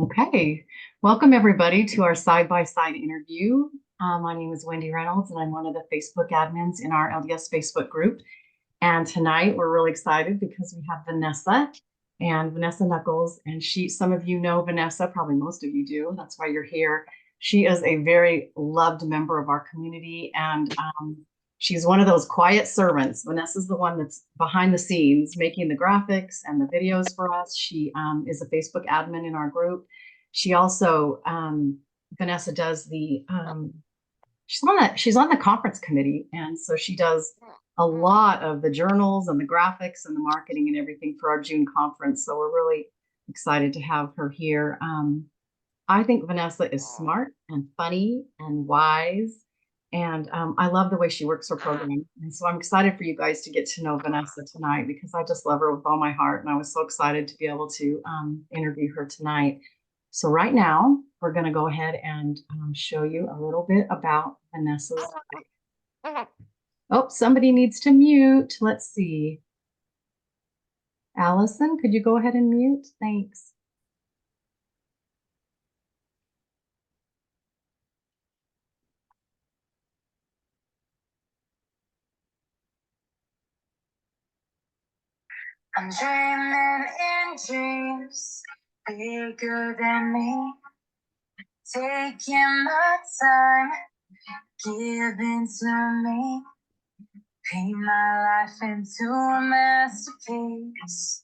Okay, welcome everybody to our side-by-side interview. My name is Wendy Reynolds, and I'm one of the Facebook admins in our LDS Facebook group. And tonight we're really excited because we have Vanessa and Vanessa Nuckolls. And some of you know Vanessa, probably most of you do. That's why you're here. She is a very loved member of our community, and she's one of those quiet servants. Vanessa's the one that's behind the scenes making the graphics and the videos for us. She is a Facebook admin in our group. She also, Vanessa does she's on the conference committee. And so she does a lot of the journals and the graphics and the marketing and everything for our June conference. So we're really excited to have her here. I think Vanessa is smart and funny and wise. And I love the way she works her program. And so I'm excited for you guys to get to know Vanessa tonight because I just love her with all my heart. And I was so excited to be able to interview her tonight. So right now, we're going to go ahead and show you a little bit about Vanessa's. Oh, somebody needs to mute. Let's see. Allison, could you go ahead and mute? Thanks. I'm dreaming in dreams bigger than me, taking my time, giving to me, paint my life into a masterpiece,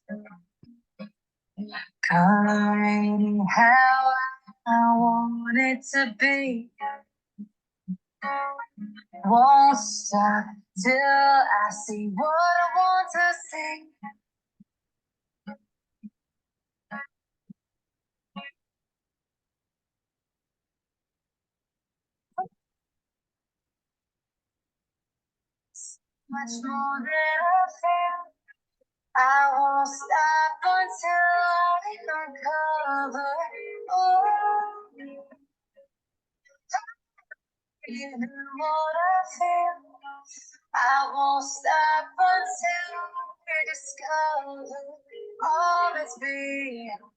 coloring how I want it to be. Won't stop till I see what I want to see. Much more than I feel. I won't stop until I uncover all. Even what I feel, I won't stop until we discover all that's beyond.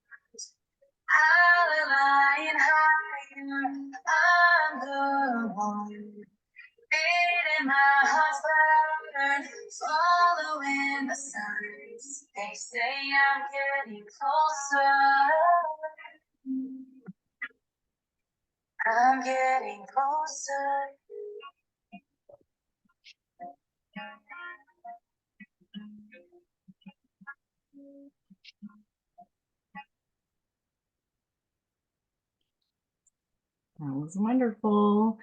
I'm lying higher. I'm the one. Beating my heart's burn, following the signs. They say I'm getting closer. I'm getting closer. That was wonderful.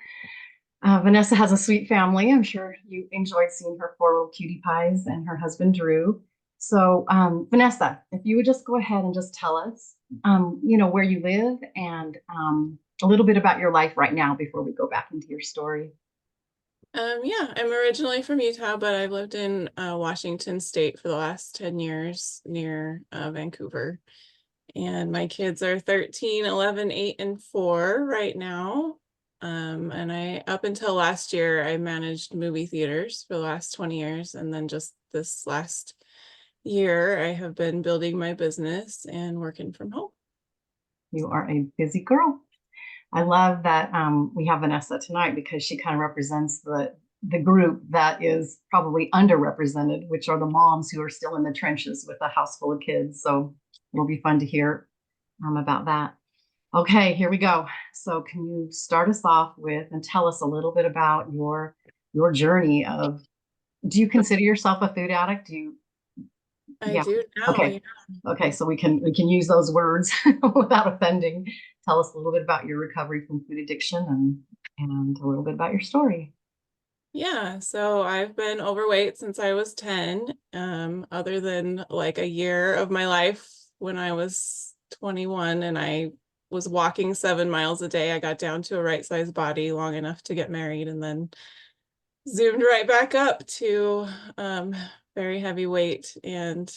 Vanessa has a sweet family. I'm sure you enjoyed seeing her four little cutie pies and her husband, Drew. So, Vanessa, if you would just go ahead and just tell us, where you live and a little bit about your life right now before we go back into your story. Yeah, I'm originally from Utah, but I've lived in Washington State for the last 10 years near Vancouver. And my kids are 13, 11, 8, and 4 right now. And up until last year, I managed movie theaters for the last 20 years. And then just this last year, I have been building my business and working from home. You are a busy girl. I love that we have Vanessa tonight because she kind of represents the group that is probably underrepresented, which are the moms who are still in the trenches with a house full of kids. So it'll be fun to hear about that. Okay, here we go. So can you start us off with and tell us a little bit about your journey of, do you consider yourself a food addict? I do now. Okay. Yeah. Okay, so we can use those words without offending. Tell us a little bit about your recovery from food addiction and a little bit about your story. Yeah, so I've been overweight since I was 10, other than like a year of my life when I was 21 and I was walking 7 miles a day. I got down to a right size body long enough to get married and then zoomed right back up to very heavy weight. And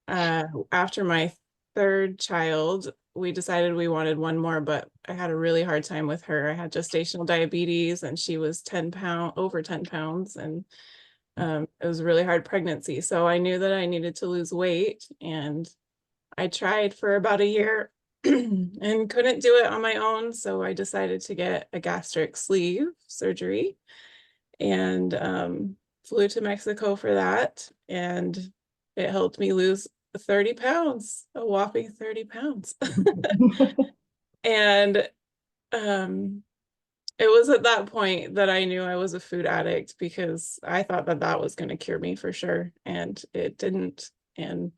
after my third child, we decided we wanted one more, but I had a really hard time with her. I had gestational diabetes and she was over 10 pounds, and it was a really hard pregnancy. So I knew that I needed to lose weight, and I tried for about a year and couldn't do it on my own. So I decided to get a gastric sleeve surgery and flew to Mexico for that. And it helped me lose 30 pounds, a whopping 30 pounds. And it was at that point that I knew I was a food addict, because I thought that that was going to cure me for sure. And it didn't. And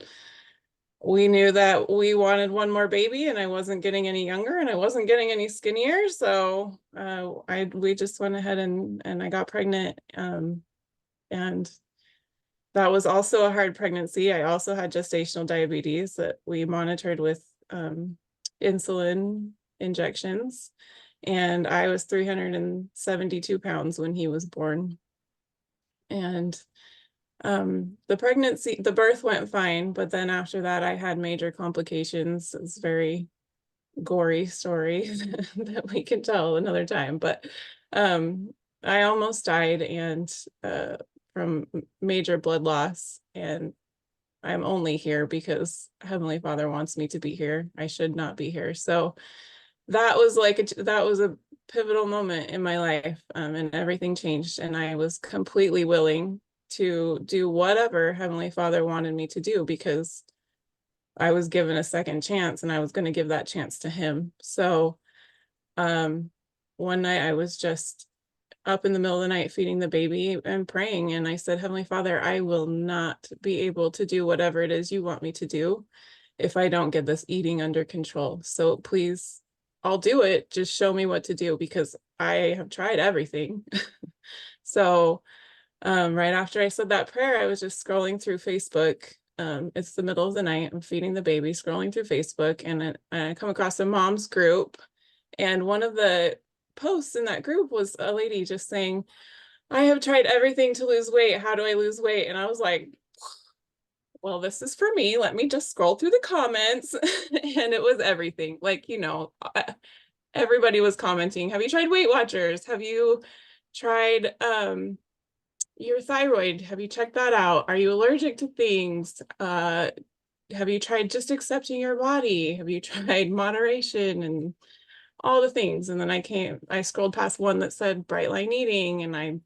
we knew that we wanted one more baby, and I wasn't getting any younger and I wasn't getting any skinnier. So we just went ahead and I got pregnant. And that was also a hard pregnancy. I also had gestational diabetes that we monitored with insulin injections. And I was 372 pounds when he was born. And the birth went fine, but then after that I had major complications. It's a very gory story that we can tell another time, but I almost died, and from major blood loss, and I'm only here because Heavenly Father wants me to be here. I should not be here. So that was a pivotal moment in my life, and everything changed, and I was completely willing to do whatever Heavenly Father wanted me to do, because I was given a second chance, and I was going to give that chance to him. So one night I was just up in the middle of the night feeding the baby and praying, and I said, Heavenly Father, I will not be able to do whatever it is you want me to do if I don't get this eating under control. So please, I'll do it. Just show me what to do, because I have tried everything. So right after I said that prayer, I was just scrolling through Facebook. It's the middle of the night. I'm feeding the baby, scrolling through Facebook, and I come across a mom's group. And one of the posts in that group was a lady just saying, I have tried everything to lose weight. How do I lose weight? And I was like, well, this is for me. Let me just scroll through the comments. And it was everything. Like, everybody was commenting, have you tried Weight Watchers? Have you tried your thyroid? Have you checked that out? Are you allergic to things? Have you tried just accepting your body? Have you tried moderation and all the things? And then I scrolled past one that said bright line eating, and I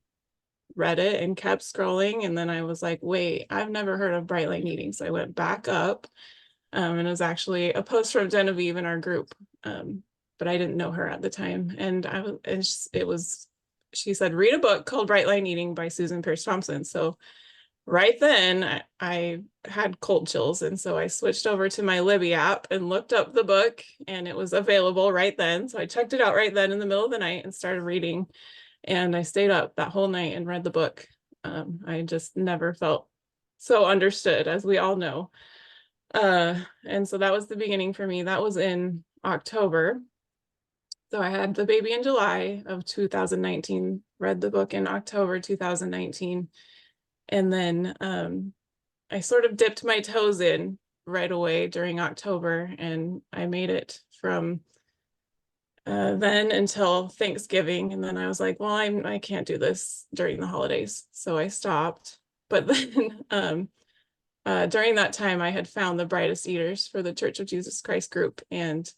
read it and kept scrolling. And then I was like, wait, I've never heard of bright line eating. So I went back up, and it was actually a post from Genevieve in our group. But I didn't know her at the time. And she said, read a book called Bright Line Eating by Susan Pierce Thompson. So right then I had cold chills. And so I switched over to my Libby app and looked up the book, and it was available right then. So I checked it out right then in the middle of the night and started reading. And I stayed up that whole night and read the book. I just never felt so understood, as we all know. And so that was the beginning for me. That was in October. So I had the baby in July of 2019, read the book in October 2019. And then I sort of dipped my toes in right away during October, and I made it from then until Thanksgiving. And then I was like, well, I can't do this during the holidays. So I stopped. But then during that time, I had found the Brightest Eaters for the Church of Jesus Christ group. And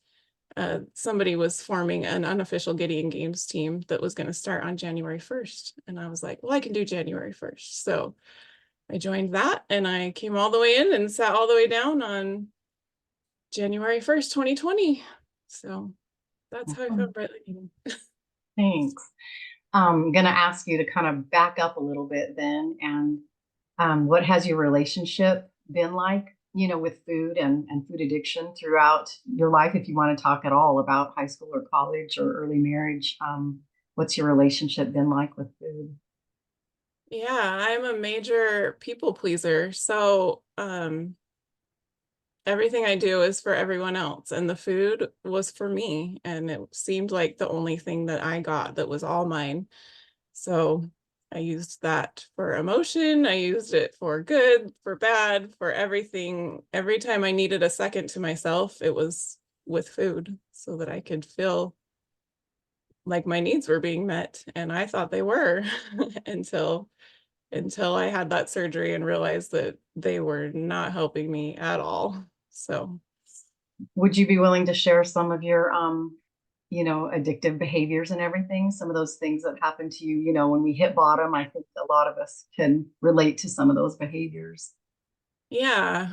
somebody was forming an unofficial Gideon Games team that was going to start on January 1st. And I was like, well, I can do January 1st. So I joined that, and I came all the way in and sat all the way down on January 1st, 2020. So that's how I found Bright Line Eating. Thanks. I'm going to ask you to kind of back up a little bit then. And what has your relationship been like, with food and food addiction throughout your life? If you want to talk at all about high school or college or early marriage, what's your relationship been like with food? Yeah, I'm a major people pleaser. So everything I do is for everyone else, and the food was for me. And it seemed like the only thing that I got that was all mine. So I used that for emotion. I used it for good, for bad, for everything. Every time I needed a second to myself, it was with food, so that I could feel like my needs were being met. And I thought they were until I had that surgery and realized that they were not helping me at all. So would you be willing to share some of your, addictive behaviors and everything? Some of those things that happen to you, when we hit bottom, I think a lot of us can relate to some of those behaviors. Yeah,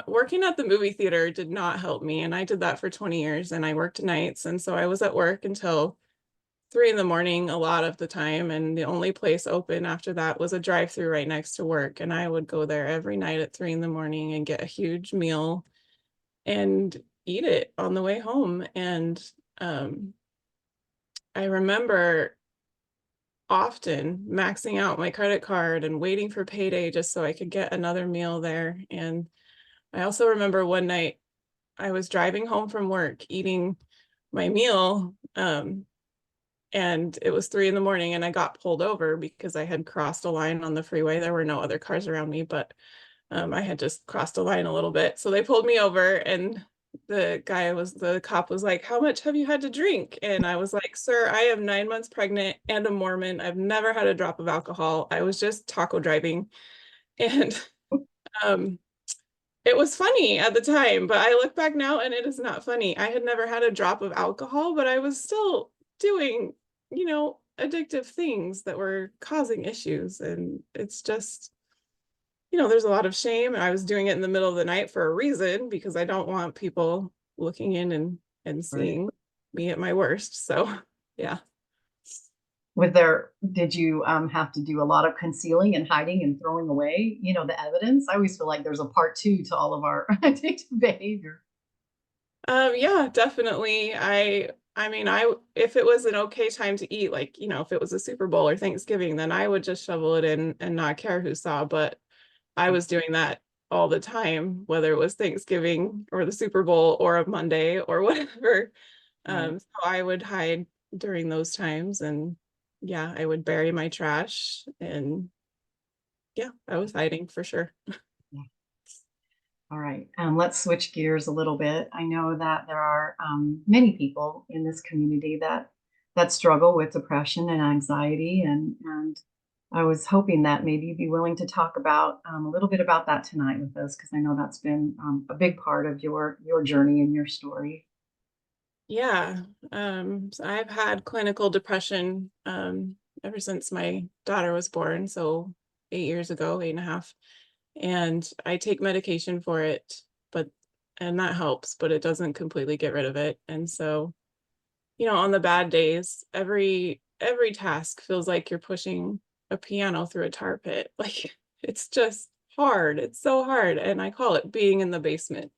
working at the movie theater did not help me, and I did that for 20 years, and I worked nights, and so I was at work until 3 in the morning a lot of the time, and the only place open after that was a drive-through right next to work, and I would go there every night at 3 in the morning and get a huge meal and eat it on the way home. And I remember often maxing out my credit card and waiting for payday just so I could get another meal there. And I also remember one night I was driving home from work eating my meal, and it was 3 in the morning, and I got pulled over because I had crossed a line on the freeway. There were no other cars around me, but I had just crossed a line a little bit. So they pulled me over, and the cop was like, "How much have you had to drink?" And I was like, "Sir, I am 9 months pregnant and a Mormon. I've never had a drop of alcohol. I was just taco driving." And um, it was funny at the time, but I look back now and it is not funny. I had never had a drop of alcohol, but I was still doing, addictive things that were causing issues. And it's just, there's a lot of shame. And I was doing it in the middle of the night for a reason, because I don't want people looking in and Right. seeing me at my worst. So, yeah. Did you have to do a lot of concealing and hiding and throwing away, the evidence? I always feel like there's a part two to all of our addictive behavior. Yeah, definitely. I mean, if it was an okay time to eat, like, if it was a Super Bowl or Thanksgiving, then I would just shovel it in and not care who saw. But I was doing that all the time, whether it was Thanksgiving or the Super Bowl or a Monday or whatever. Right. So I would hide during those times, and yeah, I would bury my trash, and yeah, I was hiding for sure. Yeah. All right. Let's switch gears a little bit. I know that there are many people in this community that struggle with depression and anxiety, and I was hoping that maybe you'd be willing to talk about a little bit about that tonight with us, because I know that's been a big part of your journey and your story. Yeah, so I've had clinical depression ever since my daughter was born, so 8 years ago, 8.5. And I take medication for it, but and that helps, but it doesn't completely get rid of it. And so, on the bad days, every task feels like you're pushing a piano through a tar pit. Like, it's just hard. It's so hard. And I call it being in the basement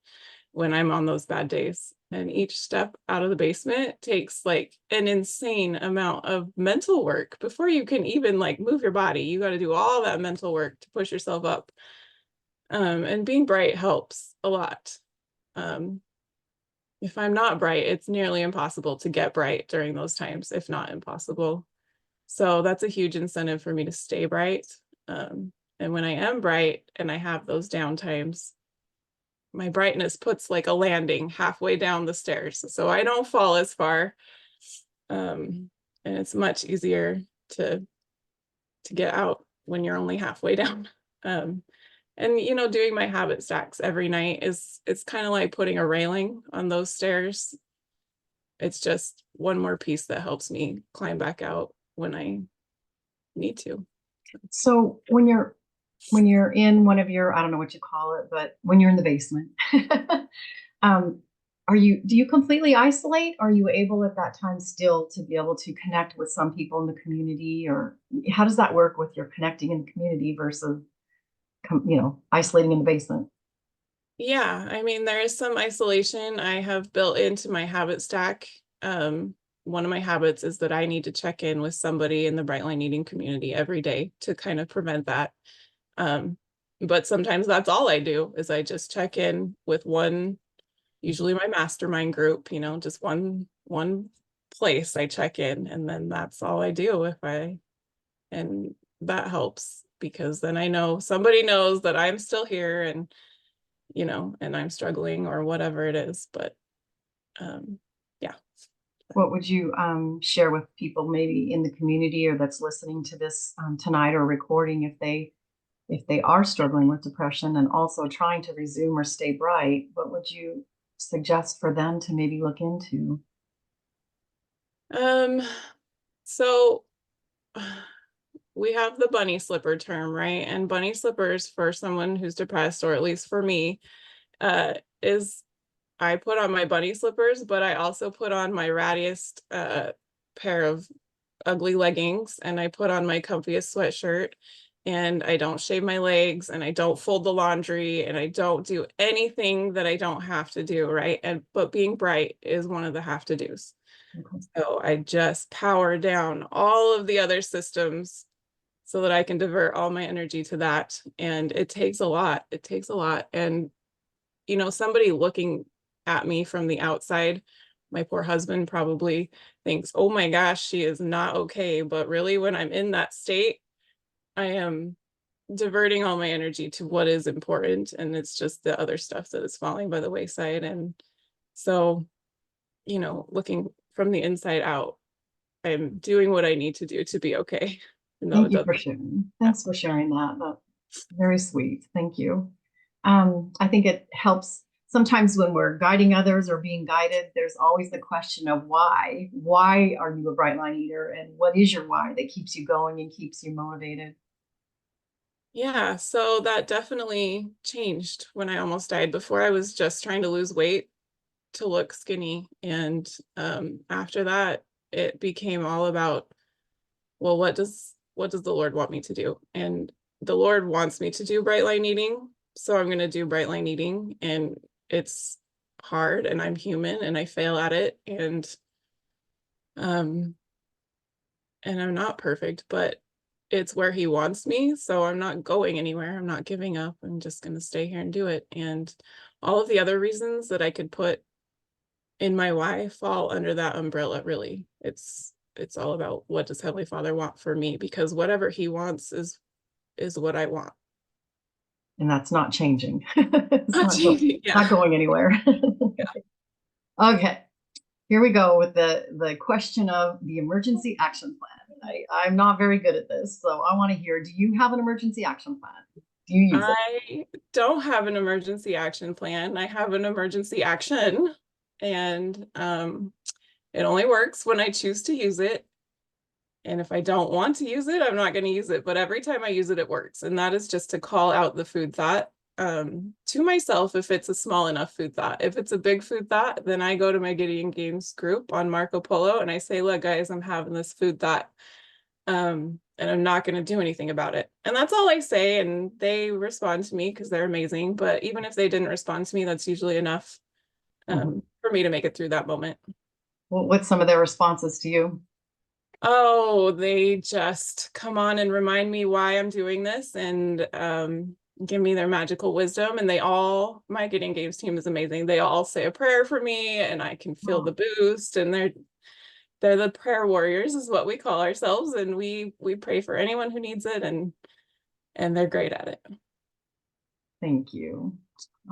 when I'm on those bad days. And each step out of the basement takes like an insane amount of mental work before you can even like move your body. You got to do all that mental work to push yourself up. And being bright helps a lot. Um, if I'm not bright, it's nearly impossible to get bright during those times, if not impossible. So that's a huge incentive for me to stay bright. And when I am bright and I have those down times, my brightness puts like a landing halfway down the stairs, so I don't fall as far. And it's much easier to get out when you're only halfway down. And doing my habit stacks every night is it's kind of like putting a railing on those stairs. It's just one more piece that helps me climb back out when I need to. So when you're in one of your, I don't know what you call it, but when you're in the basement, um, do you completely isolate? Are you able at that time still to be able to connect with some people in the community, or how does that work with your connecting in the community versus, isolating in the basement? Yeah, I mean, there is some isolation I have built into my habit stack. One of my habits is that I need to check in with somebody in the Brightline eating community every day to kind of prevent that. Um, but sometimes that's all I do is I just check in with one, usually my mastermind group, just one place I check in, and then that's all I do and that helps because then I know somebody knows that I'm still here and I'm struggling or whatever it is. But yeah. What would you share with people maybe in the community or that's listening to this tonight or recording, if they are struggling with depression and also trying to resume or stay bright? What would you suggest for them to maybe look into? So we have the bunny slipper term, right? And bunny slippers for someone who's depressed, or at least for me, is I put on my bunny slippers, but I also put on my rattiest pair of ugly leggings, and I put on my comfiest sweatshirt, and I don't shave my legs, and I don't fold the laundry, and I don't do anything that I don't have to do, right? And but being bright is one of the have to do's. Okay. So I just power down all of the other systems so that I can divert all my energy to that. And it takes a lot. It takes a lot. And, you know, somebody looking at me from the outside, my poor husband probably thinks, oh my gosh, she is not okay. But really, when I'm in that state, I am diverting all my energy to what is important. And it's just the other stuff that is falling by the wayside. And so, you know, looking from the inside out, I'm doing what I need to do to be okay. No, Thank it you for doesn't. sharing. Thanks for sharing that. That's very sweet. Thank you. I think it helps sometimes when we're guiding others or being guided, there's always the question of why. Why are you a bright line eater? And what is your why that keeps you going and keeps you motivated? Yeah, so that definitely changed when I almost died. Before, I was just trying to lose weight to look skinny. And after that, it became all about, well, what does the Lord want me to do? And the Lord wants me to do bright line eating. So I'm gonna do bright line eating. And it's hard, and I'm human, and I fail at it. Um and I'm not perfect, but it's where he wants me. So I'm not going anywhere. I'm not giving up. I'm just going to stay here and do it. And all of the other reasons that I could put in my why fall under that umbrella, really. It's all about, what does Heavenly Father want for me? Because whatever he wants is what I want. And that's not changing. It's Not changing. Yeah. not going anywhere. Okay. Here we go with the question of the emergency action plan. I'm not very good at this, so I want to hear, do you have an emergency action plan? Do you use it? I don't have an emergency action plan. I have an emergency action, and it only works when I choose to use it. And if I don't want to use it, I'm not going to use it. But every time I use it, it works. And that is just to call out the food thought to myself if it's a small enough food thought. If it's a big food thought, then I go to my Gideon Games group on Marco Polo and I say, look, guys, I'm having this food thought. And I'm not going to do anything about it. And that's all I say. And they respond to me because they're amazing. But even if they didn't respond to me, that's usually enough for me to make it through that moment. Well, what's some of their responses to you? Oh, they just come on and remind me why I'm doing this, and give me their magical wisdom. And my Getting Games team is amazing. They all say a prayer for me, and I can feel the boost. And they're the prayer warriors, is what we call ourselves. And we pray for anyone who needs it, and they're great at it. Thank you.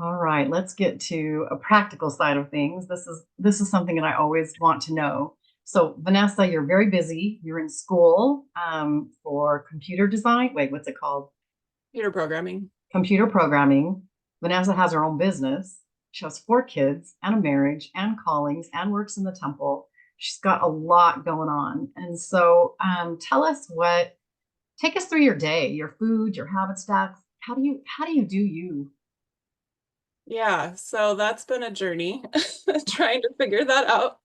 All right, let's get to a practical side of things. This is something that I always want to know. So, Vanessa, you're very busy. You're in school for computer design. Wait, what's it called? Computer programming. Computer programming. Vanessa has her own business. She has 4 kids and a marriage and callings and works in the temple. She's got a lot going on. And so, take us through your day, your food, your habit stacks. How do you do you? Yeah, so that's been a journey trying to figure that out.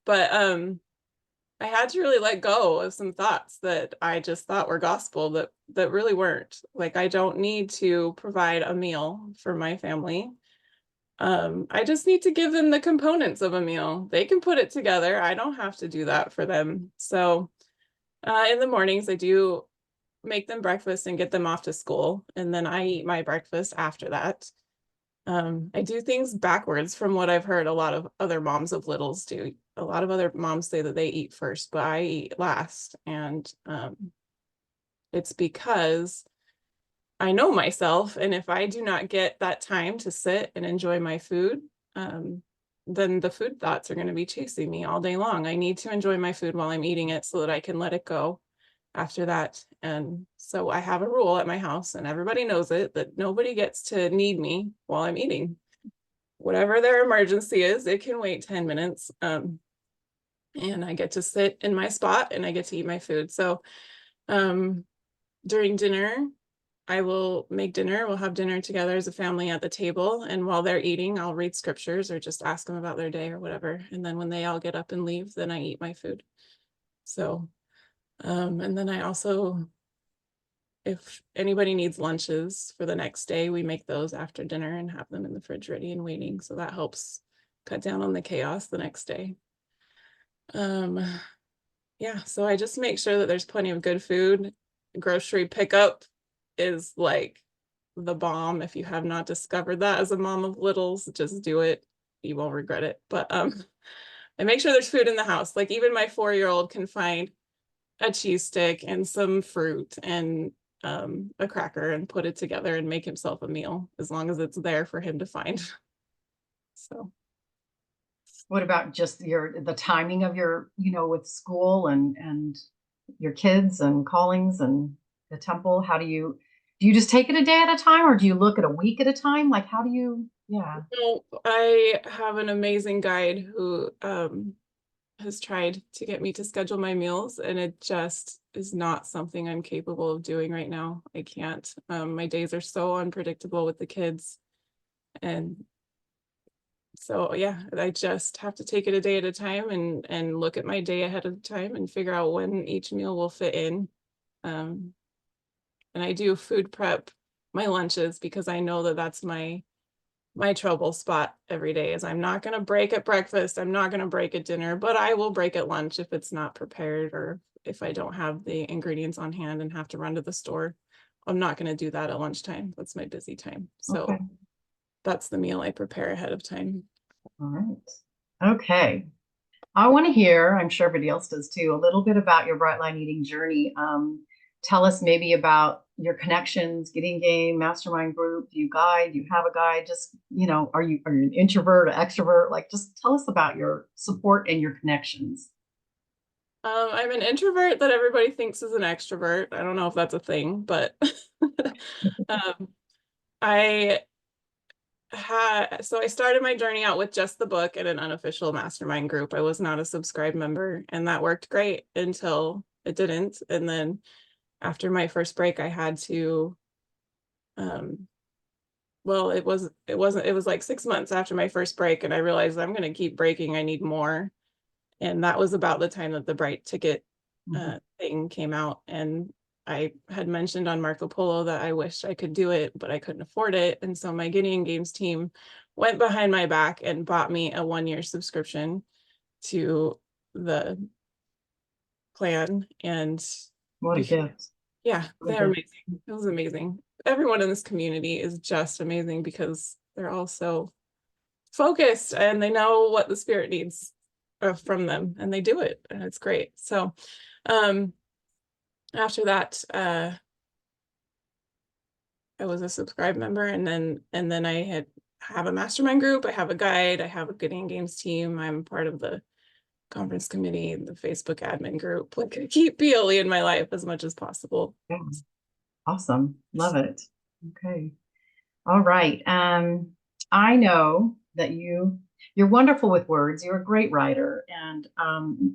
But I had to really let go of some thoughts that I just thought were gospel that really weren't. Like, I don't need to provide a meal for my family. I just need to give them the components of a meal. They can put it together. I don't have to do that for them. So in the mornings, I do make them breakfast and get them off to school. And then I eat my breakfast after that. I do things backwards from what I've heard a lot of other moms of littles do. A lot of other moms say that they eat first, but I eat last. And it's because I know myself. And if I do not get that time to sit and enjoy my food, then the food thoughts are going to be chasing me all day long. I need to enjoy my food while I'm eating it so that I can let it go after that. And so I have a rule at my house, and everybody knows it, that nobody gets to need me while I'm eating. whatever their emergency is, it can wait 10 minutes. And I get to sit in my spot and I get to eat my food. So during dinner, I will make dinner. We'll have dinner together as a family at the table. And while they're eating, I'll read scriptures or just ask them about their day or whatever. And then when they all get up and leave, then I eat my food. So, and then I also, if anybody needs lunches for the next day, we make those after dinner and have them in the fridge ready and waiting. So that helps cut down on the chaos the next day. Yeah, so I just make sure that there's plenty of good food. Grocery pickup is like the bomb. If you have not discovered that as a mom of littles, just do it. You won't regret it. But I make sure there's food in the house. Like even my 4-year-old can find a cheese stick and some fruit and a cracker and put it together and make himself a meal as long as it's there for him to find. So What about just the timing of your, with school and your kids and callings and the temple? How do you just take it a day at a time, or do you look at a week at a time? Like, how do you, yeah. so I have an amazing guide who has tried to get me to schedule my meals, and it just is not something I'm capable of doing right now. I can't. My days are so unpredictable with the kids. And so yeah, I just have to take it a day at a time and look at my day ahead of time and figure out when each meal will fit in. And I do food prep my lunches because I know that that's my trouble spot every day. Is I'm not going to break at breakfast, I'm not going to break at dinner, but I will break at lunch if it's not prepared or if I don't have the ingredients on hand and have to run to the store. I'm not going to do that at lunchtime. That's my busy time. So Okay. that's the meal I prepare ahead of time. All right. Okay. I want to hear, I'm sure everybody else does too, a little bit about your Bright Line Eating journey. Tell us maybe about your connections, Getting Game, Mastermind Group. Do you guide? Do you have a guide? Just, are you an introvert, an extrovert? Like, just tell us about your support and your connections. I'm an introvert that everybody thinks is an extrovert. I don't know if that's a thing, but um, I so I started my journey out with just the book and an unofficial mastermind group. I was not a subscribed member, and that worked great until it didn't. And then after my first break, I had to, well, it was like 6 months after my first break, and I realized I'm going to keep breaking. I need more. And that was about the time that the Bright Ticket thing came out. And I had mentioned on Marco Polo that I wished I could do it, but I couldn't afford it. And so my Gideon Games team went behind my back and bought me a 1-year subscription to the plan. And What a gift. yeah, What a they're gift. amazing. It was amazing. Everyone in this community is just amazing because they're all so focused and they know what the spirit needs from them, and they do it, and it's great. So after that, I was a subscribed member, and then I have a mastermind group, I have a guide, I have a Gideon Games team, I'm part of the conference committee, the Facebook admin group. Like, I keep PLE in my life as much as possible. Yeah. Awesome. Love it. Okay. All right. I know that you're wonderful with words. You're a great writer, and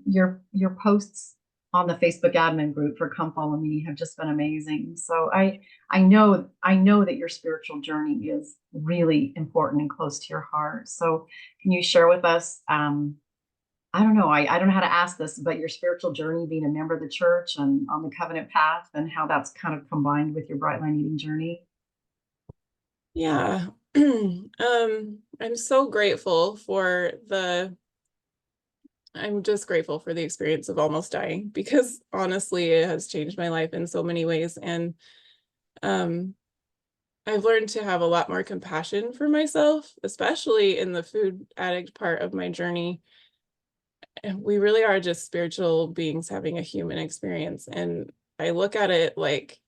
your posts on the Facebook admin group for Come Follow Me have just been amazing. So I know that your spiritual journey is really important and close to your heart. So can you share with us? I don't know. I don't know how to ask this, but your spiritual journey, being a member of the church and on the covenant path, and how that's kind of combined with your Bright Line Eating journey. Yeah. I'm so grateful for I'm just grateful for the experience of almost dying, because honestly, it has changed my life in so many ways. And I've learned to have a lot more compassion for myself, especially in the food addict part of my journey. And we really are just spiritual beings having a human experience. And I look at it like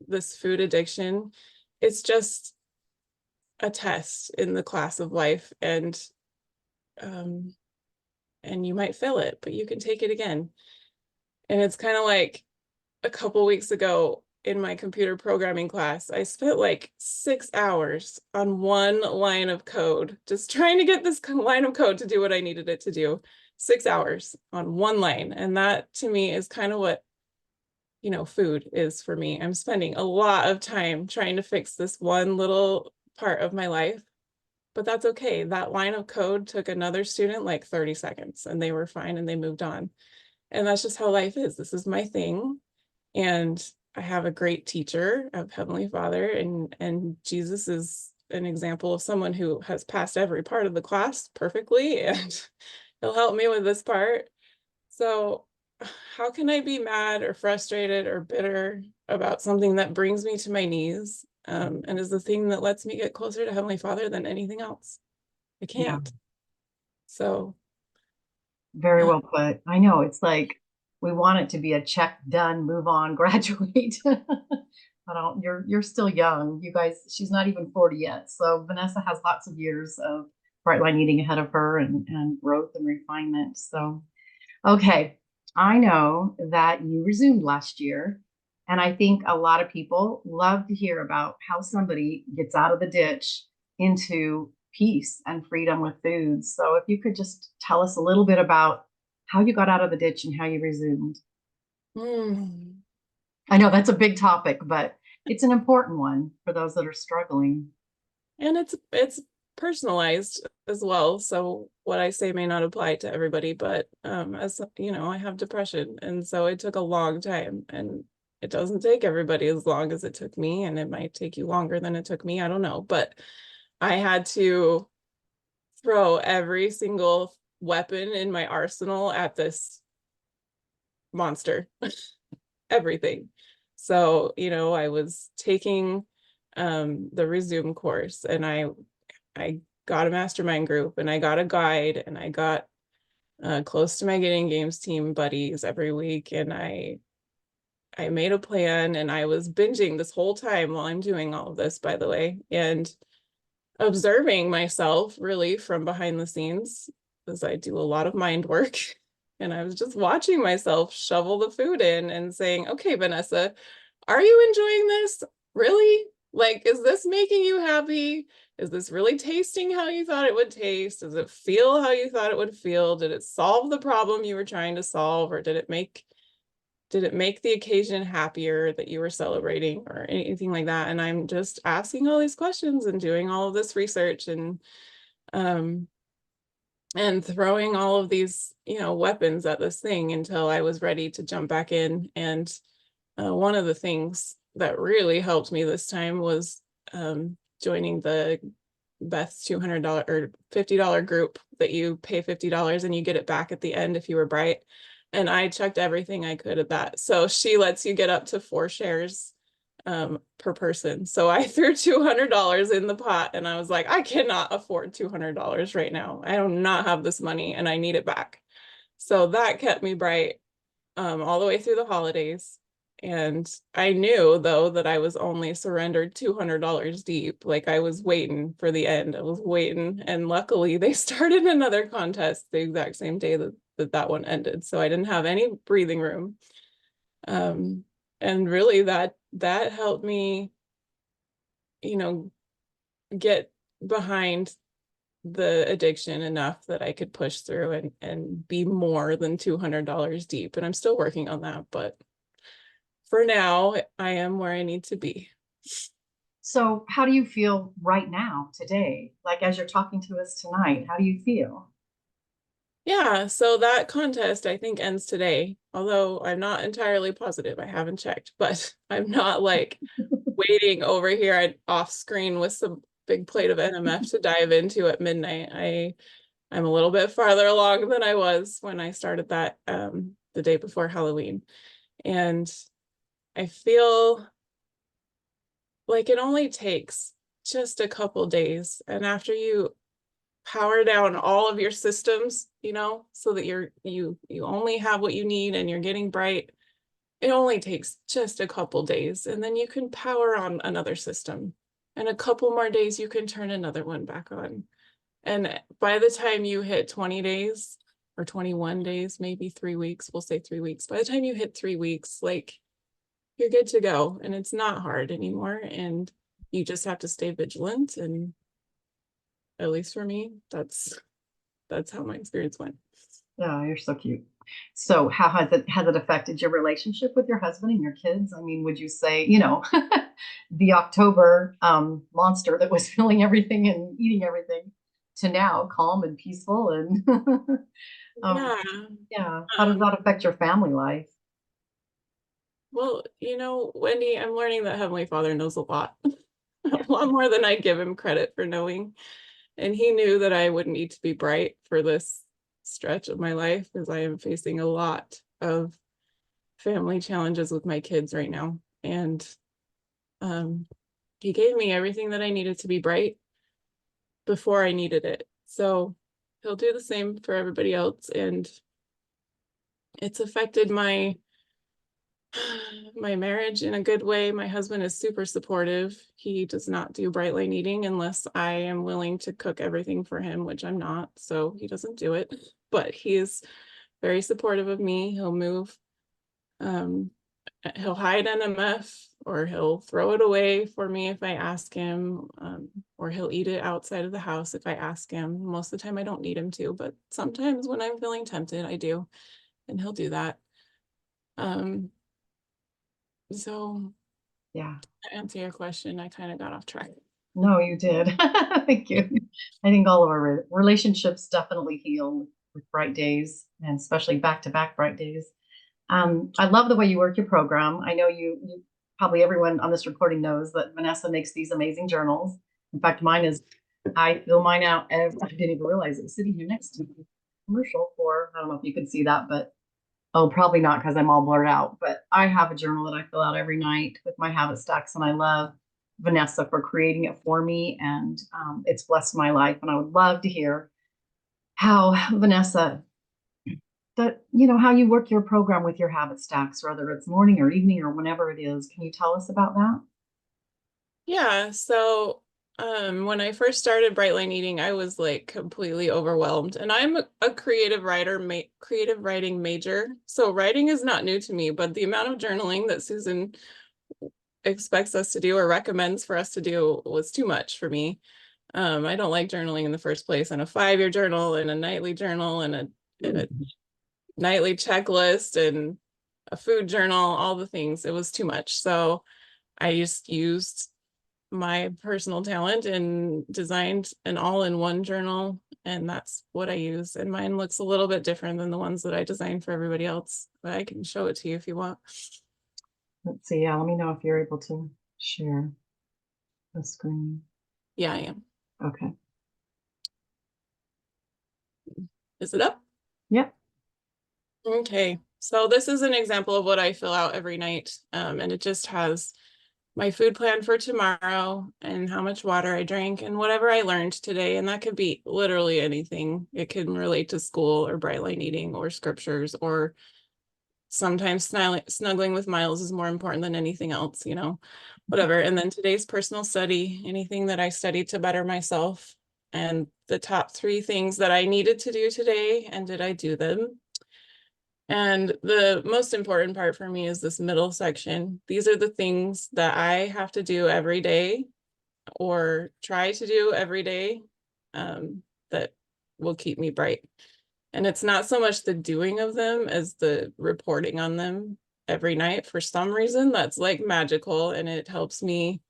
this food addiction, it's just a test in the class of life. And you might fail it, but you can take it again. And it's kind of like a couple weeks ago, in my computer programming class, I spent like 6 hours on one line of code, just trying to get this line of code to do what I needed it to do. 6 hours on one line. And that to me is kind of what, food is for me. I'm spending a lot of time trying to fix this one little part of my life, but that's okay. That line of code took another student like 30 seconds and they were fine and they moved on. And that's just how life is. This is my thing. And I have a great teacher of Heavenly Father, and Jesus is an example of someone who has passed every part of the class perfectly, and he'll help me with this part. So how can I be mad or frustrated or bitter about something that brings me to my knees, and is the thing that lets me get closer to Heavenly Father than anything else? I Yeah, can't. So very well put. I know it's like we want it to be a check, done, move on, graduate. But you're still young. You guys, she's not even 40 yet. So Vanessa has lots of years of bright line eating ahead of her and growth and refinement. So okay, I know that you resumed last year, and I think a lot of people love to hear about how somebody gets out of the ditch into peace and freedom with food. So if you could just tell us a little bit about how you got out of the ditch and how you resumed. mm. I know that's a big topic, but it's an important one for those that are struggling. And it's personalized as well. So what I say may not apply to everybody, but as you know, I have depression. And so it took a long time, and it doesn't take everybody as long as it took me, and it might take you longer than it took me. I don't know. But I had to throw every single weapon in my arsenal at this monster. Everything. So, I was taking the Resume course, and I got a mastermind group, and I got a guide, and I got close to my Getting Games team buddies every week, and I made a plan, and I was binging this whole time while I'm doing all of this, by the way, and observing myself really from behind the scenes, as I do a lot of mind work. And I was just watching myself shovel the food in and saying, okay, Vanessa, are you enjoying this? Really? Like, is this making you happy? Is this really tasting how you thought it would taste? Does it feel how you thought it would feel? Did it solve the problem you were trying to solve? Or did it make the occasion happier that you were celebrating, or anything like that? And I'm just asking all these questions and doing all of this research, um and throwing all of these weapons at this thing until I was ready to jump back in. And one of the things that really helped me this time was joining the Beth's $200 or $50 group, that you pay $50 and you get it back at the end if you were bright. And I checked everything I could at that. So she lets you get up to 4 shares per person. So I threw $200 in the pot, and I was like, I cannot afford $200 right now. I do not have this money and I need it back. So that kept me bright all the way through the holidays. And I knew, though, that I was only surrendered $200 deep. Like, I was waiting for the end. I was waiting. And luckily, they started another contest the exact same day that one ended. So I didn't have any breathing room. And really, that helped me, get behind the addiction enough that I could push through and be more than $200 deep. And I'm still working on that, but for now, I am where I need to be. So how do you feel right now, today? Like as you're talking to us tonight, how do you feel? Yeah, so that contest I think ends today, although I'm not entirely positive. I haven't checked, but I'm not like waiting over here off screen with some big plate of NMF to dive into at midnight. I'm a little bit farther along than I was when I started that the day before Halloween. And I feel like it only takes just a couple days. And after you power down all of your systems, so that you only have what you need and you're getting bright, it only takes just a couple days, and then you can power on another system. And a couple more days, you can turn another one back on. And by the time you hit 20 days or 21 days, maybe 3 weeks, we'll say 3 weeks. By the time you hit 3 weeks, like, you're good to go. And it's not hard anymore. And you just have to stay vigilant. And at least for me, that's how my experience went. Yeah, you're so cute. So how has it affected your relationship with your husband and your kids? I mean, would you say, the October monster that was filling everything and eating everything to now calm and peaceful and um Yeah. yeah, how does that affect your family life? Well, Wendy, I'm learning that Heavenly Father knows a lot, a lot more than I give him credit for knowing. And he knew that I wouldn't need to be bright for this stretch of my life because I am facing a lot of family challenges with my kids right now. And he gave me everything that I needed to be bright before I needed it. So he'll do the same for everybody else. And it's affected my marriage in a good way. My husband is super supportive. He does not do bright light eating unless I am willing to cook everything for him, which I'm not. So he doesn't do it, but he is very supportive of me. He'll move. Um, he'll hide NMF or he'll throw it away for me if I ask him, or he'll eat it outside of the house if I ask him. Most of the time I don't need him to, but sometimes when I'm feeling tempted, I do, and he'll do that. So Yeah. to answer your question, I kind of got off track. No, you did. Thank you. I think all of our relationships definitely heal with bright days, and especially back-to-back bright days. I love the way you work your program. I know you probably everyone on this recording knows that Vanessa makes these amazing journals. In fact, mine is, I fill mine out every, I didn't even realize it was sitting here next to me. Commercial for, I don't know if you can see that, but oh, probably not because I'm all blurred out. But I have a journal that I fill out every night with my habit stacks, and I love Vanessa for creating it for me, and it's blessed my life. And I would love to hear how Vanessa, that how you work your program with your habit stacks, whether it's morning or evening or whenever it is. Can you tell us about that? Yeah, so when I first started Bright Line Eating, I was like completely overwhelmed. And I'm a creative creative writing major. So writing is not new to me, but the amount of journaling that Susan expects us to do or recommends for us to do was too much for me. I don't like journaling in the first place, and a 5-year journal and a nightly journal and a nightly checklist and a food journal, all the things. It was too much. So I just used my personal talent and designed an all-in-one journal, and that's what I use. And mine looks a little bit different than the ones that I designed for everybody else, but I can show it to you if you want. Let's see. Yeah, let me know if you're able to share the screen. Yeah, I am. Okay. Is it up? Yep. Okay, so this is an example of what I fill out every night, and it just has my food plan for tomorrow and how much water I drank and whatever I learned today. And that could be literally anything. It can relate to school or bright line eating or scriptures, or sometimes snuggling with Miles is more important than anything else, whatever. And then today's personal study, anything that I studied to better myself, and the top 3 things that I needed to do today, and did I do them? And the most important part for me is this middle section. These are the things that I have to do every day or try to do every day, that will keep me bright. And it's not so much the doing of them as the reporting on them every night. For some reason, that's like magical, and it helps me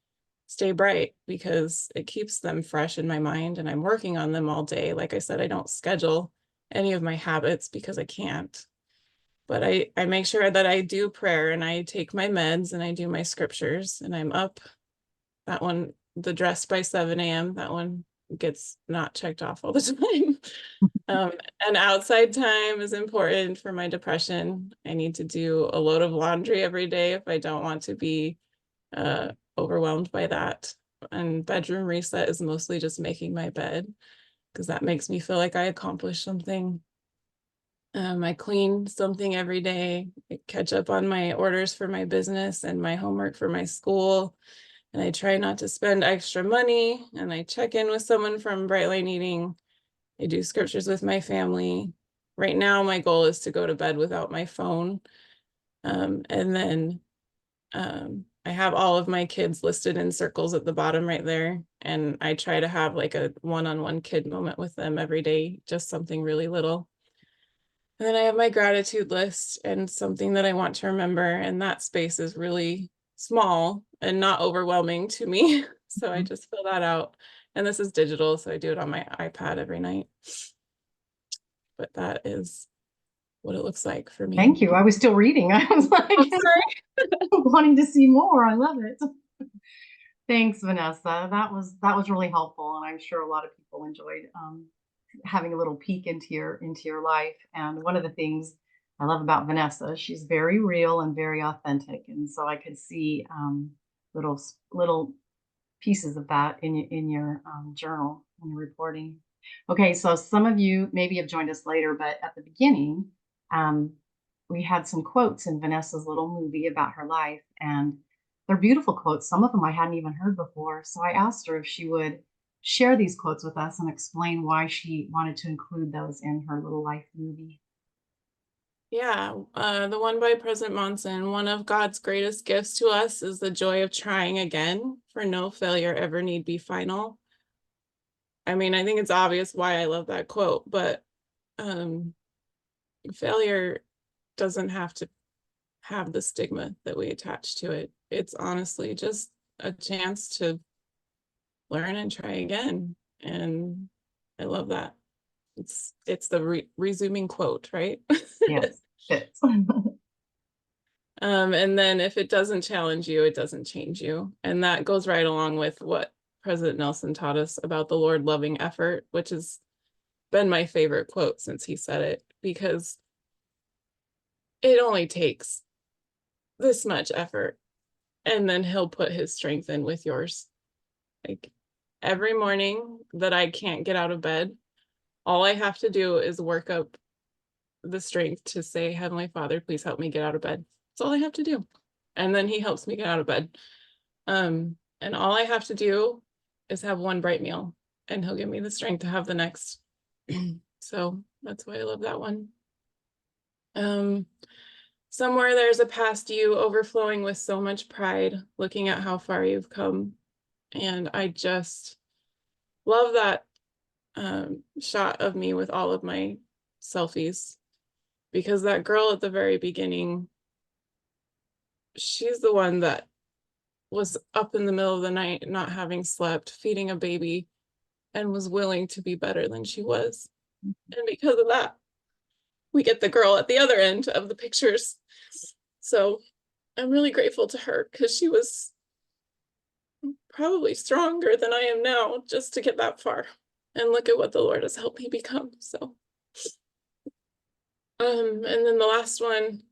stay bright because it keeps them fresh in my mind, and I'm working on them all day. Like I said, I don't schedule any of my habits because I can't. But I make sure that I do prayer and I take my meds and I do my scriptures, and I'm up. That one, the dress by 7 a.m., that one gets not checked off all the time. And outside time is important for my depression. I need to do a load of laundry every day if I don't want to be overwhelmed by that. And bedroom reset is mostly just making my bed, because that makes me feel like I accomplished something. I clean something every day. I catch up on my orders for my business and my homework for my school. And I try not to spend extra money. And I check in with someone from Bright Line Eating. I do scriptures with my family. Right now, my goal is to go to bed without my phone. And then I have all of my kids listed in circles at the bottom right there. And I try to have like a one-on-one kid moment with them every day, just something really little. And then I have my gratitude list and something that I want to remember. And that space is really small and not overwhelming to me. So I just fill that out. And this is digital, so I do it on my iPad every night. But that is what it looks like for me. Thank you. I was still reading. I was like, I'm sorry. wanting to see more. I love it. Thanks, Vanessa. That was really helpful, and I'm sure a lot of people enjoyed having a little peek into your life. And one of the things I love about Vanessa, she's very real and very authentic, and so I could see little pieces of that in your journal when you're reporting. Okay, so some of you maybe have joined us later, but at the beginning, um, we had some quotes in Vanessa's little movie about her life, and they're beautiful quotes. Some of them I hadn't even heard before. So I asked her if she would share these quotes with us and explain why she wanted to include those in her little life movie. Yeah, the one by President Monson. One of God's greatest gifts to us is the joy of trying again, for no failure ever need be final. I mean, I think it's obvious why I love that quote, but failure doesn't have to have the stigma that we attach to it. It's honestly just a chance to learn and try again. And I love that. It's the resuming quote, right? Yes, fits. And then if it doesn't challenge you, it doesn't change you. And that goes right along with what President Nelson taught us about the Lord loving effort, which has been my favorite quote since he said it, because it only takes this much effort, and then he'll put his strength in with yours. Like every morning that I can't get out of bed, all I have to do is work up the strength to say, Heavenly Father, please help me get out of bed. That's all I have to do. And then he helps me get out of bed. And all I have to do is have one bright meal, and he'll give me the strength to have the next. So that's why I love that one. Somewhere there's a past you overflowing with so much pride, looking at how far you've come. And I just love that shot of me with all of my selfies, because that girl at the very beginning, she's the one that was up in the middle of the night, not having slept, feeding a baby, and was willing to be better than she was. And because of that, we get the girl at the other end of the pictures. So I'm really grateful to her, because she was probably stronger than I am now just to get that far. And look at what the Lord has helped me become. So and then the last one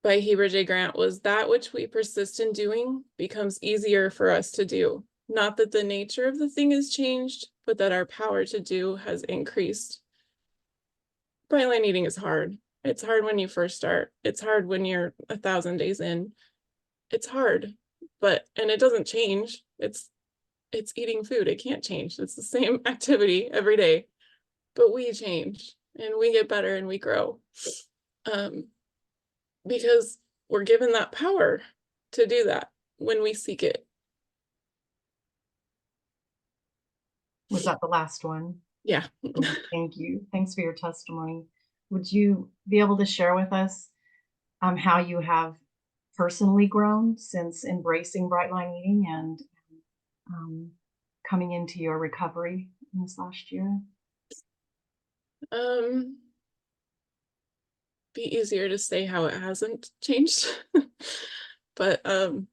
by Heber J. Grant was, that which we persist in doing becomes easier for us to do. Not that the nature of the thing has changed, but that our power to do has increased. Bright line eating is hard. It's hard when you first start. It's hard when you're 1,000 days in. It's hard, and it doesn't change. It's eating food. It can't change. It's the same activity every day, but we change and we get better and we grow. Because we're given that power to do that when we seek it. Was that the last one? Yeah. Thank you. Thanks for your testimony. Would you be able to share with us how you have personally grown since embracing bright line eating and coming into your recovery in this last year? Be easier to say how it hasn't changed. But I'm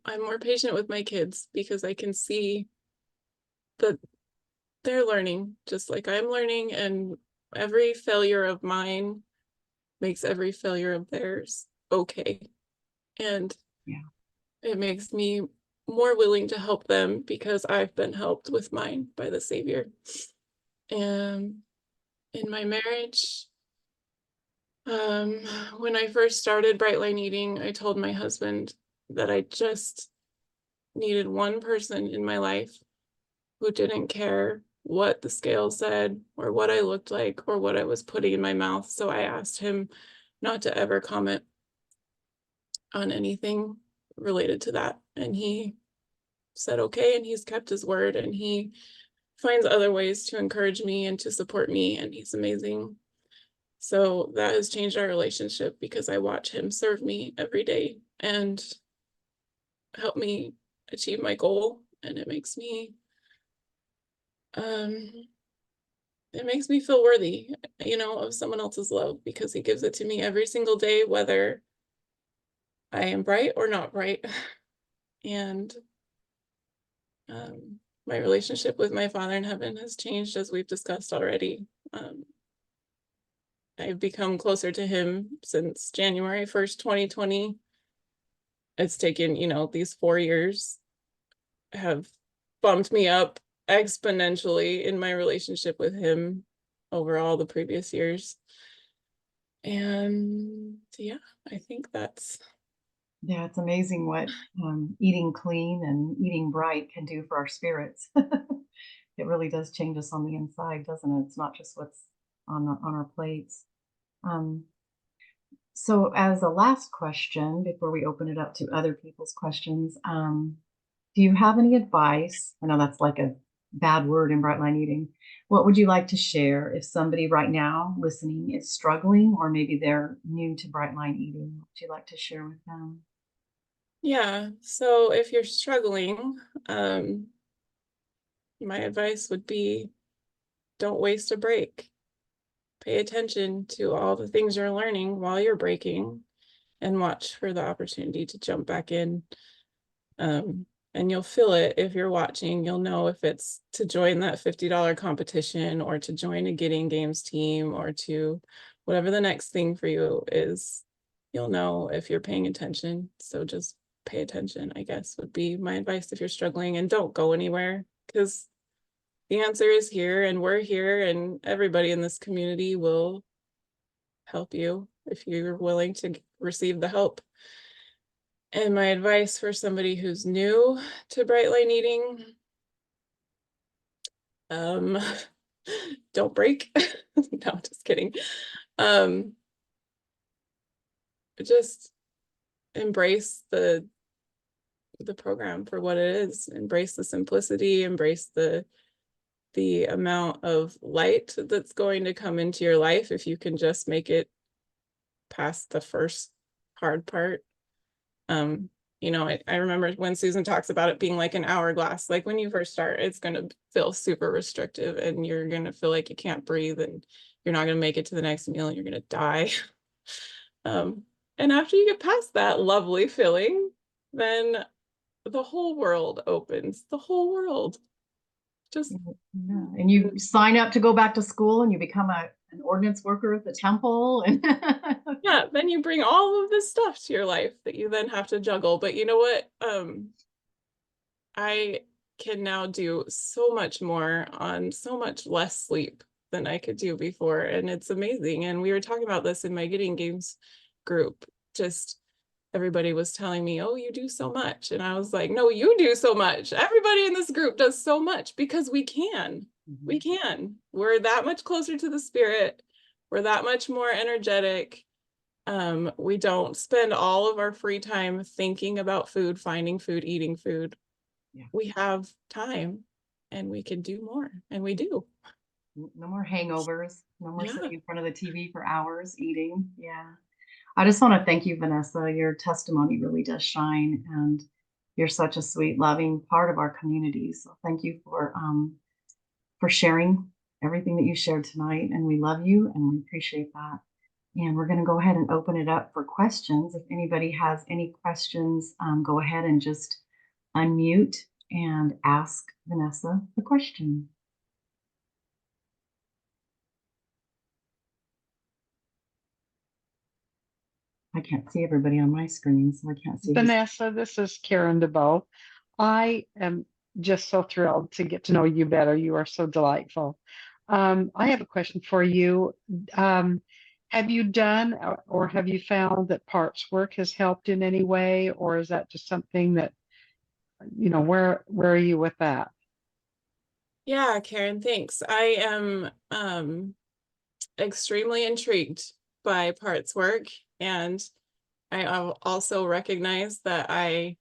more patient with my kids, because I can see that they're learning just like I'm learning, and every failure of mine makes every failure of theirs okay. And Yeah, it makes me more willing to help them, because I've been helped with mine by the Savior. And in my marriage, when I first started Bright Line Eating, I told my husband that I just needed one person in my life who didn't care what the scale said or what I looked like or what I was putting in my mouth. So I asked him not to ever comment. on anything related to that. And he said, okay, and he's kept his word, and he finds other ways to encourage me and to support me, and he's amazing. So that has changed our relationship because I watch him serve me every day and help me achieve my goal. And it makes me feel worthy, of someone else's love, because he gives it to me every single day, whether I am bright or not bright. And my relationship with my Father in heaven has changed, as we've discussed already. I've become closer to him since January 1st, 2020. It's taken, these 4 years have bumped me up exponentially in my relationship with him over all the previous years. And yeah, I think that's. Yeah, it's amazing what eating clean and eating bright can do for our spirits. It really does change us on the inside, doesn't it? It's not just what's on our plates. So as a last question, before we open it up to other people's questions, do you have any advice? I know that's like a bad word in bright line eating. What would you like to share if somebody right now listening is struggling, or maybe they're new to bright line eating? What would you like to share with them? Yeah, so if you're struggling, my advice would be, don't waste a break. Pay attention to all the things you're learning while you're breaking, and watch for the opportunity to jump back in. And you'll feel it if you're watching. You'll know if it's to join that $50 competition, or to join a Getting Games team, or to whatever the next thing for you is. You'll know if you're paying attention. So just pay attention, I guess, would be my advice if you're struggling. And don't go anywhere, because the answer is here, and we're here, and everybody in this community will help you if you're willing to receive the help. And my advice for somebody who's new to bright line eating, don't break. No, just kidding. Just embrace the program for what it is. Embrace the simplicity, embrace the amount of light that's going to come into your life if you can just make it past the first hard part. I remember when Susan talks about it being like an hourglass. Like when you first start, it's going to feel super restrictive, and you're going to feel like you can't breathe, and you're not going to make it to the next meal, and you're going to die. And after you get past that lovely feeling, then the whole world opens. The whole world. Just Yeah. And you sign up to go back to school, and you become an ordinance worker at the temple. And yeah, then you bring all of this stuff to your life that you then have to juggle. But you know what? I can now do so much more on so much less sleep than I could do before. And it's amazing. And we were talking about this in my Getting Games group. Just everybody was telling me, oh, you do so much. And I was like, no, you do so much. Everybody in this group does so much, because we can. We can. We're that much closer to the spirit. We're that much more energetic. We don't spend all of our free time thinking about food, finding food, eating food. Yeah. We have time, and we can do more, and we do. No more hangovers. No more Yeah. sitting in front of the TV for hours eating. Yeah. I just want to thank you, Vanessa. Your testimony really does shine, and you're such a sweet, loving part of our community. So thank you for sharing everything that you shared tonight. And we love you, and we appreciate that. And we're going to go ahead and open it up for questions. If anybody has any questions, go ahead and just unmute and ask Vanessa the question. I can't see everybody on my screen, so I can't see. Vanessa, this is Karen DeBow. I am just so thrilled to get to know you better. You are so delightful. I have a question for you. Have you done or have you found that parts work has helped in any way, or is that just something that, where are you with that? Yeah, Karen, thanks. I am extremely intrigued by parts work, and also recognize that I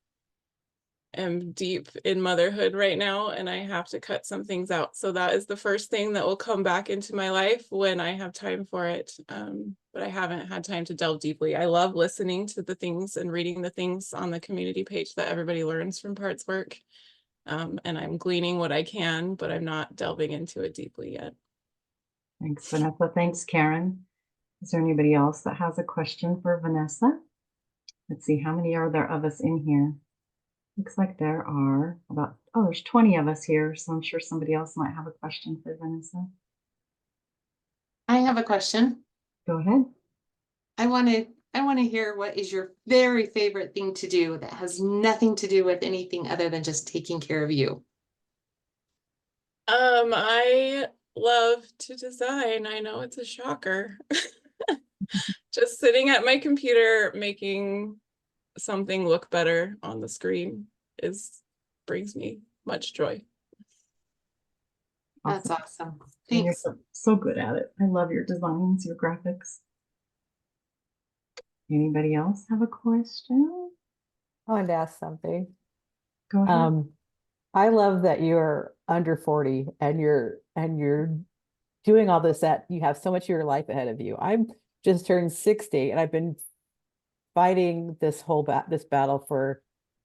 am deep in motherhood right now and I have to cut some things out. So that is the first thing that will come back into my life when I have time for it. But I haven't had time to delve deeply. I love listening to the things and reading the things on the community page that everybody learns from Parts Work. And I'm gleaning what I can, but I'm not delving into it deeply yet. Thanks, Vanessa. Thanks, Karen. Is there anybody else that has a question for Vanessa? Let's see, how many are there of us in here? Looks like there are about, oh, there's 20 of us here, so I'm sure somebody else might have a question for Vanessa. I have a question. Go ahead. I want to hear what is your very favorite thing to do that has nothing to do with anything other than just taking care of you. I love to design. I know it's a shocker. Just sitting at my computer making something look better on the screen brings me much joy. That's awesome. And you're Thanks. so good at it. I love your designs, your graphics. Anybody else have a question? I wanted to ask something. Go ahead. I love that you're under 40 and you're doing all this, that you have so much of your life ahead of you. I'm just turned 60 and I've been fighting this this battle for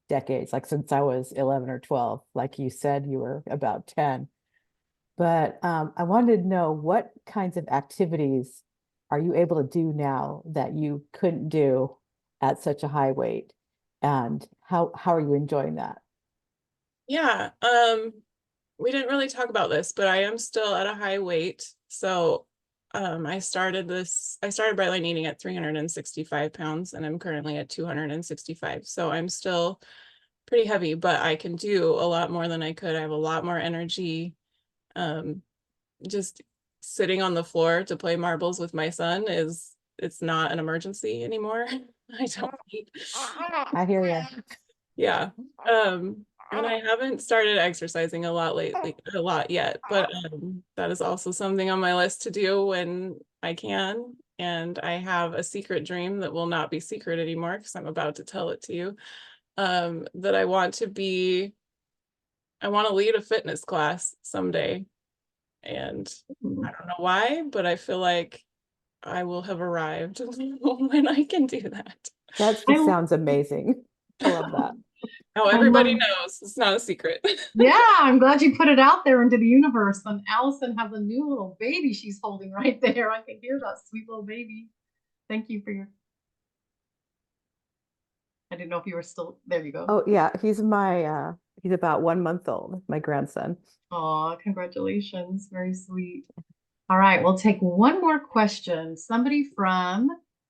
decades, like since I was 11 or 12. Like you said, you were about 10. But I wanted to know, what kinds of activities are you able to do now that you couldn't do at such a high weight? And how are you enjoying that? Yeah, we didn't really talk about this, but I am still at a high weight. So I started Brightline eating at 365 pounds and I'm currently at 265. So I'm still pretty heavy, but I can do a lot more than I could. I have a lot more energy. Just sitting on the floor to play marbles with my son it's not an emergency anymore. I don't need. I hear you. Yeah. And I haven't started exercising a lot yet, but that is also something on my list to do when I can. And I have a secret dream that will not be secret anymore because I'm about to tell it to you. That I want to lead a fitness class someday. And I don't know why, but I feel like I will have arrived when I can do that. That just sounds amazing. I love that. Oh, everybody knows. It's not a secret. Yeah, I'm glad you put it out there into the universe. And Allison has a new little baby she's holding right there. I can hear that sweet little baby. Thank you for I didn't know if you were still, there you go. Oh yeah, he's about 1 month old, my grandson. Oh, congratulations. Very sweet. All right, we'll take one more question. Somebody from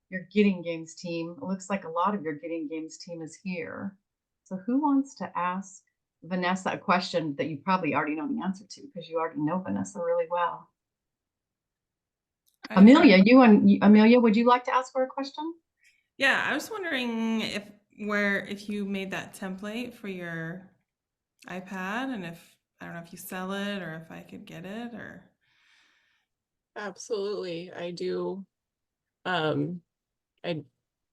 your Getting Games team. It looks like a lot of your Getting Games team is here. So who wants to ask Vanessa a question that you probably already know the answer to because you already know Vanessa really well? Amelia, Amelia, would you like to ask her a question? Yeah, I was wondering if you made that template for your iPad and if I don't know if you sell it or if I could get it or. Absolutely. I do. I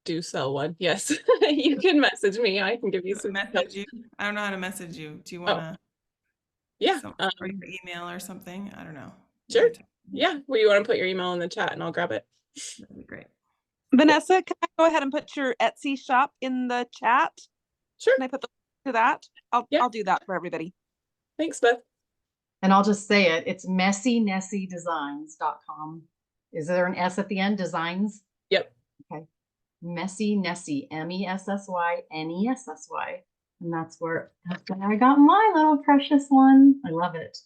do sell one. Yes. You can message me. I can give you some Message you. I don't know how to message you. Do you want to? Yeah. Or your email or something. I don't know. Sure. Yeah. Well, you want to put your email in the chat and I'll grab it. That'd be great. Vanessa, can I go ahead and put your Etsy shop in the chat? Sure. Can I put the link to that? I'll do that for everybody. Thanks, Beth. And I'll just say it. It's messynessiedesigns.com. Is there an S at the end? Designs? Yep. Okay. Messy Nessie, MESSYNESSY. And that's where I got my little precious one. I love it.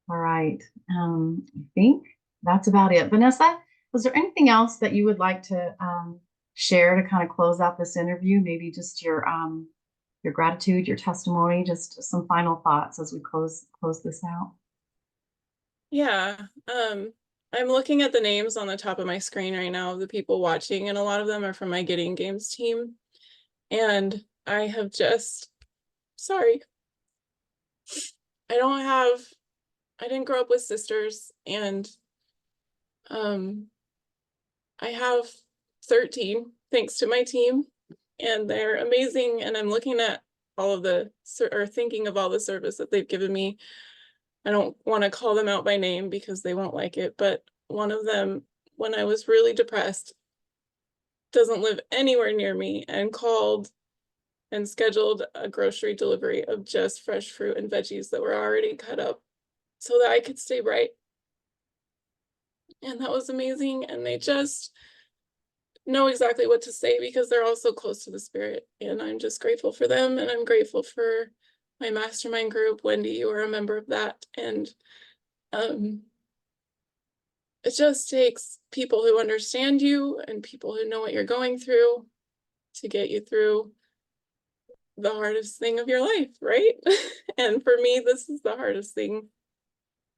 All right. I think that's about it. Vanessa, was there anything else that you would like to share to kind of close out this interview? Maybe just your gratitude, your testimony, just some final thoughts as we close this out. Yeah. I'm looking at the names on the top of my screen right now of the people watching, and a lot of them are from my Getting Games team. And I have sorry. I didn't grow up with sisters, and I have 13, thanks to my team, and they're amazing. And I'm looking at all of the, or thinking of all the service that they've given me. I don't want to call them out by name because they won't like it, but one of them, when I was really depressed, doesn't live anywhere near me, and called and scheduled a grocery delivery of just fresh fruit and veggies that were already cut up so that I could stay bright. And that was amazing. And they just know exactly what to say because they're all so close to the spirit. And I'm just grateful for them. And I'm grateful for my mastermind group. Wendy, you are a member of that. And it just takes people who understand you and people who know what you're going through to get you through the hardest thing of your life, right? And for me, this is the hardest thing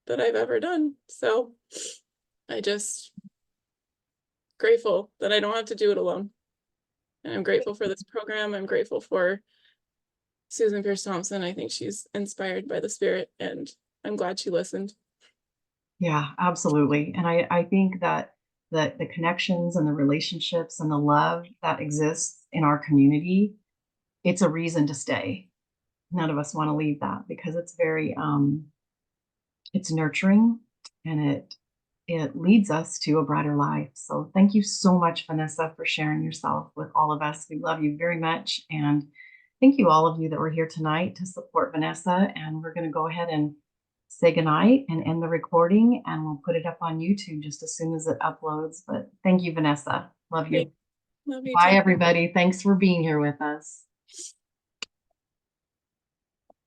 that I've ever done. So I just grateful that I don't have to do it alone. And I'm grateful for this program. I'm grateful for Susan Pierce Thompson. I think she's inspired by the spirit, and I'm glad she listened. Yeah, absolutely. And I think that the connections and the relationships and the love that exists in our community, it's a reason to stay. None of us want to leave that because it's very it's nurturing, and it leads us to a brighter life. So thank you so much, Vanessa, for sharing yourself with all of us. We love you very much. And thank you all of you that were here tonight to support Vanessa. And we're going to go ahead and say goodnight and end the recording, and we'll put it up on YouTube just as soon as it uploads. But thank you, Vanessa. Love you. Love you Bye, too. everybody. Thanks for being here with us.